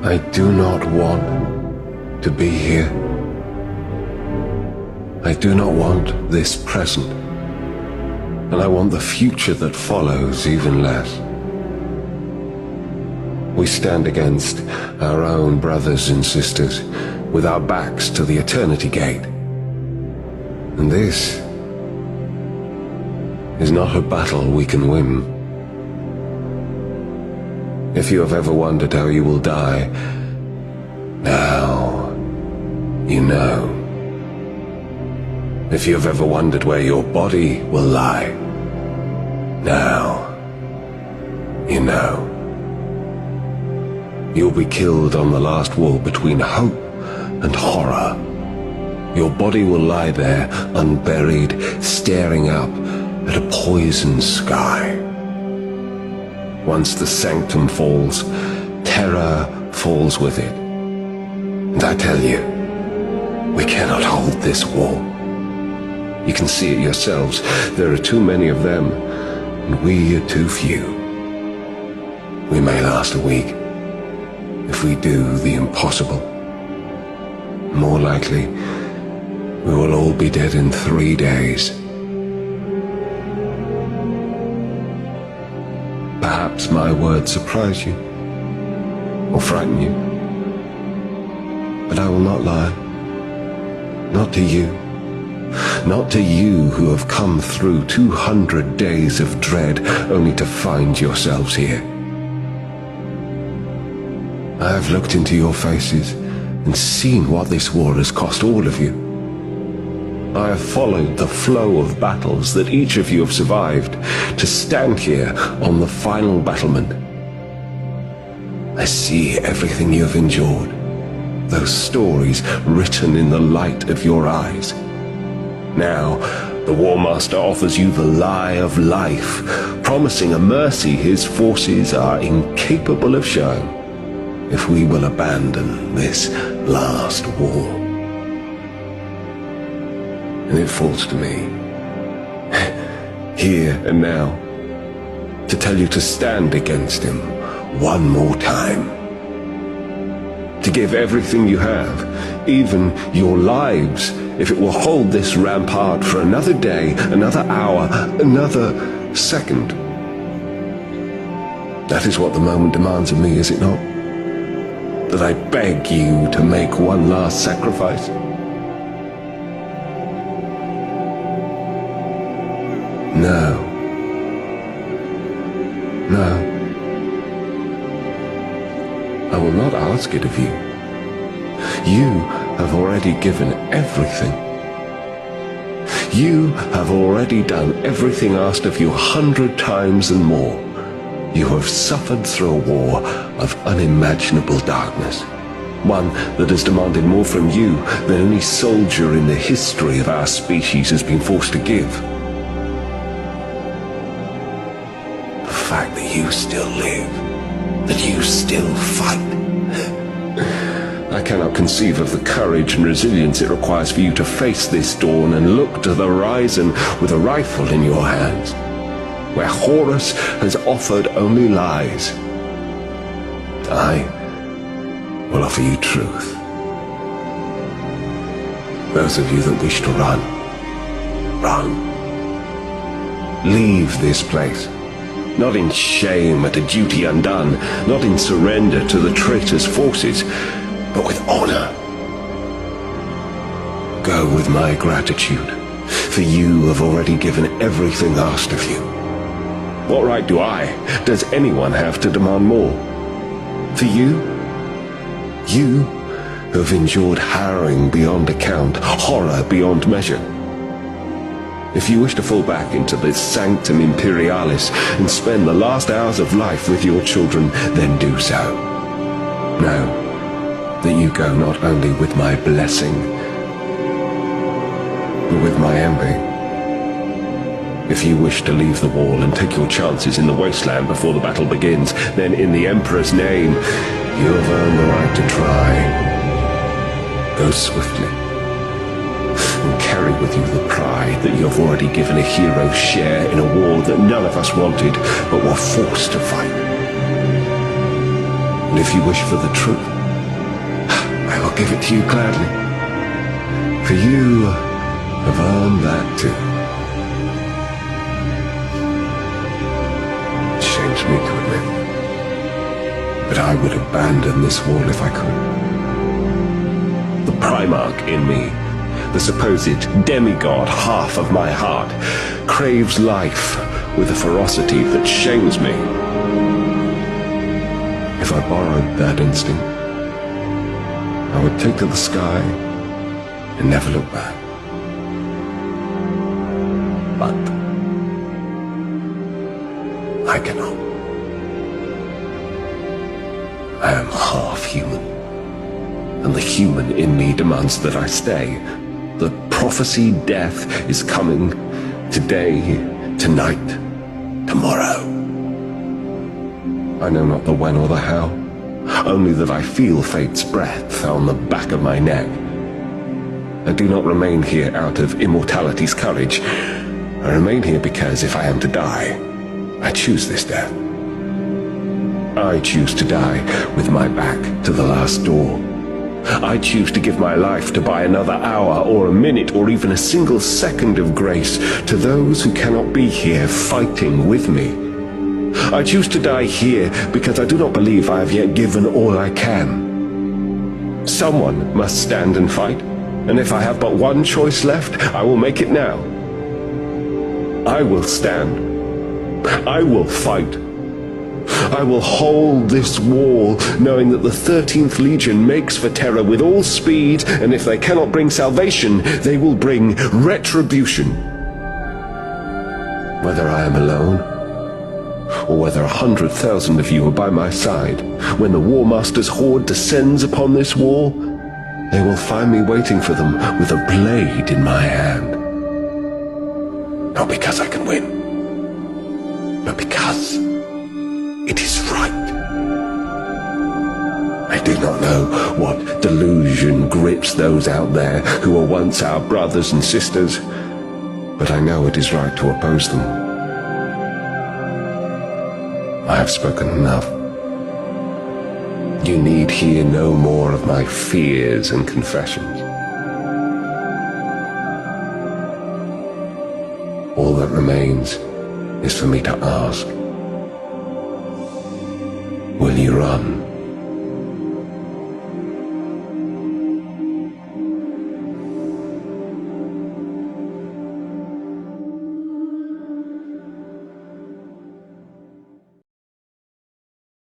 I do not want to be here. I do not want this present, and I want the future that follows even less. We stand against our own brothers and sisters with our backs to the eternity gate. And this is not a battle we can win. If you have ever wondered how you will die, now you know. If you have ever wondered where your body will lie, now you know. You'll be killed on the last wall between hope and horror. Your body will lie there, unburied, staring up at a poisoned sky. Once the sanctum falls, terror falls with it. And I tell you, we cannot hold this wall. You can see it yourselves. There are too many of them, and we are too few. We may last a week, if we do the impossible. More likely, we will all be dead in 3 days. Perhaps my words surprise you, or frighten you. But I will not lie. Not to you. Not to you who have come through 200 days of dread only to find yourselves here. I have looked into your faces and seen what this war has cost all of you. I have followed the flow of battles that each of you have survived to stand here on the final battlement. I see everything you have endured, those stories written in the light of your eyes. Now, the War Master offers you the lie of life, promising a mercy his forces are incapable of showing if we will abandon this last war. And it falls to me, here and now, to tell you to stand against him one more time. To give everything you have, even your lives, if it will hold this rampart for another day, another hour, another second. That is what the moment demands of me, is it not? That I beg you to make one last sacrifice? No. No. I will not ask it of you. You have already given everything. You have already done everything asked of you 100 times and more. You have suffered through a war of unimaginable darkness, one that has demanded more from you than any soldier in the history of our species has been forced to give. The fact that you still live, that you still fight. I cannot conceive of the courage and resilience it requires for you to face this dawn and look to the horizon with a rifle in your hands, where Horus has offered only lies. I will offer you truth. Those of you that wish to run, run. Leave this place. Not in shame at a duty undone, not in surrender to the traitor's forces, but with honor. Go with my gratitude, for you have already given everything asked of you. What right does anyone have to demand more? For you who have endured harrowing beyond account, horror beyond measure. If you wish to fall back into this sanctum imperialis and spend the last hours of life with your children, then do so. Know that you go not only with my blessing, but with my envy. If you wish to leave the wall and take your chances in the wasteland before the battle begins, then in the Emperor's name, you have earned the right to try. Go swiftly, and carry with you the pride that you have already given a hero's share in a war that none of us wanted, but were forced to fight. And if you wish for the truth, I will give it to you gladly. For you have earned that too. It shames me to admit, but I would abandon this wall if I could. The Primarch in me, the supposed demigod half of my heart, craves life with a ferocity that shames me. If I borrowed that instinct, I would take to the sky and never look back. But I cannot. I am half human, and the human in me demands that I stay. The prophesied death is coming today, tonight, tomorrow. I know not the when or the how, only that I feel fate's breath on the back of my neck. I do not remain here out of immortality's courage. I remain here because if I am to die, I choose this death. I choose to die with my back to the last door. I choose to give my life to buy another hour or a minute or even a single second of grace to those who cannot be here fighting with me. I choose to die here because I do not believe I have yet given all I can. Someone must stand and fight, and if I have but one choice left, I will make it now. I will stand. I will fight. I will hold this wall, knowing that the 13th Legion makes for terror with all speed, and if they cannot bring salvation, they will bring retribution. Whether I am alone, or whether 100,000 of you are by my side, when the War Master's horde descends upon this wall, they will find me waiting for them with a blade in my hand. Not because I can win, but because it is right. I do not know what delusion grips those out there who were once our brothers and sisters, but I know it is right to oppose them. I have spoken enough. You need hear no more of my fears and confessions. All that remains is for me to ask, will you run?